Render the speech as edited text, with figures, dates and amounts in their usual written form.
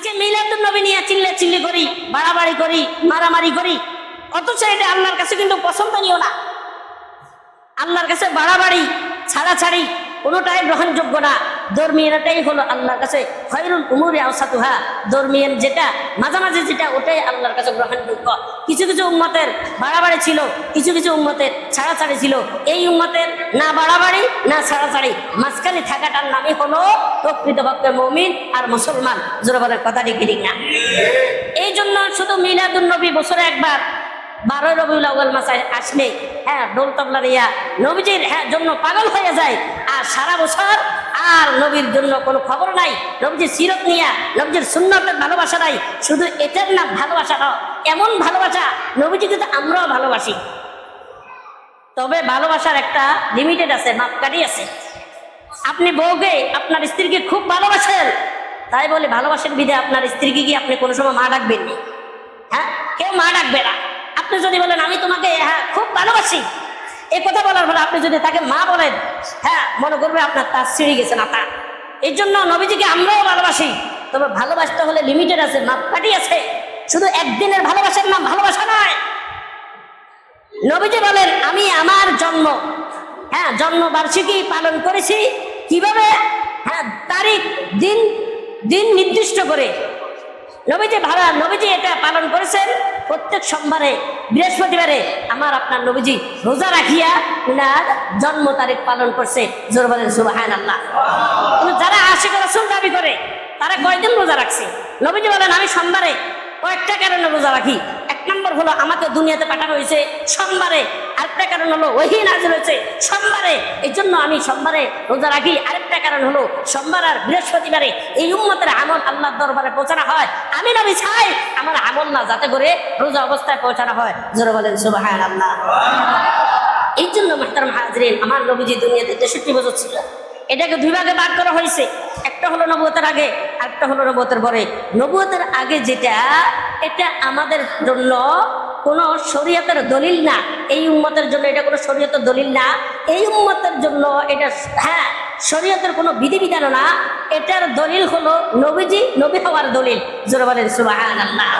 আজকে মিলাদুন নবী নিয়ে চিল্লি করি, বাড়াবাড়ি করি, মারামারি করি, অথচ এটা আল্লাহর কাছে কিন্তু পছন্দনীয় না। আল্লাহর কাছে বাড়াবাড়ি, ছাড়াছাড়ি কোনোটাই গ্রহণযোগ্য না। ধর্মীয়টাই হলো আল্লাহর কাছে খয়রুল উমুরি আওসাতুহা, ধর্মীয় যেটা মাঝামাঝি যেটা ওটাই আল্লাহর কাছে গ্রহণযোগ্য। কিছু কিছু উম্মতের বাড়াবাড়ি ছিল, কিছু কিছু উম্মতের ছাড়াছাড়ি ছিল। এই উম্মতের না বাড়াবাড়ি না ছাড়াছাড়ি, মাঝখানে থাকাটার নামই হলো প্রকৃতপক্ষে মুমিন আর মুসলমান। জোরে বলেন কথাটি ঠিক না? এই জন্য শুধু মিলাদুন নবী বছরে একবার 12 রবিউল আউয়াল মাসে আসলে ঢোল তবলা দিয়া নবীজির জন্য পাগল হয়ে যায়, আর সারা বছর আর নবীর জন্য কোনো খবর নাই, নবীজির সিরত নিয়া নবীজির সুন্নতের ভালোবাসা নাই। শুধু এটার না ভালোবাসা না, এমন ভালোবাসা নবীজি কিন্তু আমরাও ভালোবাসি, তবে ভালোবাসার একটা লিমিটেড আছে, মাপকাঠি আছে। আপনি বউকে আপনার স্ত্রীকে খুব ভালোবাসেন, তাই বলে ভালোবাসেন বিধে আপনার স্ত্রীকে কি আপনি কোনো সময় মা ডাকবেন না? কেউ মা ডাকবে না। আপনি যদি বলেন আমি তোমাকে খুব ভালোবাসি, এই কথা বলার পরে আপনি যদি তাকে মা বলেন, মনে করবে আপনার তার ছিঁড়ে গেছে না তা। এই জন্য নবীজিকে আমরাও ভালোবাসি, তবে ভালোবাসতে হলে লিমিটেড আছে, মাপকাঠি আছে। শুধু একদিনের ভালোবাসার নাম ভালোবাসা নয়। নবীজি বলেন আমি আমার জন্মবার্ষিকী পালন করেছি কিভাবে? তারিখ দিন নির্দিষ্ট করে নবীজি এটা পালন করেছেন। প্রত্যেক সোমবারে, বৃহস্পতিবারে আমার আপনার নবীজি রোজা রাখিয়া উনার জন্ম তারিখ পালন করছে। জোরে বলেন সুবহানাল্লাহ। কিন্তু যারা আশিক রাসূল দাবি করে তারা কয়দিন রোজা রাখছে? নবীজি বলেন আমি সোমবারে কয়েকটা কারণে রোজা রাখি। এক নম্বর হলো আমাকে দুনিয়াতে পাঠানো হয়েছে সোমবারে, আরেকটা কারণ হলো ওহী নাযিল হয়েছে সোমবারে, এই জন্য আমি সোমবারে রোজা রাখি। আরেকটা কারণ হলো সোমবার আর বৃহস্পতিবারে এই উম্মতের আমল আল্লাহর দরবারে পৌঁছানো হয়। আমি নবী চাই আমার আমল না যাতে করে রোজা অবস্থায় পৌঁছানো হয়। জোরে বলেন সুবহানাল্লাহ। এই জন্য মুহতারাম হাজরিন, আমার নবীজি দুনিয়াতে 63 বছর ছিল। এটাকে দুই ভাগে ভাগ করা হয়েছে, একটা হলো নবুয়তের আগে, আরেকটা হলো নবুয়তের পরে। নবুয়তের আগে যেটা, এটা আমাদের জন্য কোনো শরীয়তের দলিল না। এই উম্মতের জন্য এটা কোনো শরীয়তের দলিল না। এই উম্মতের জন্য এটা শরীয়তের কোনো বিধিবিধানও না। এটার দলিল হলো নবীজি নবী হওয়ার দলিল। জোরে বলেন সুবহানাল্লাহ।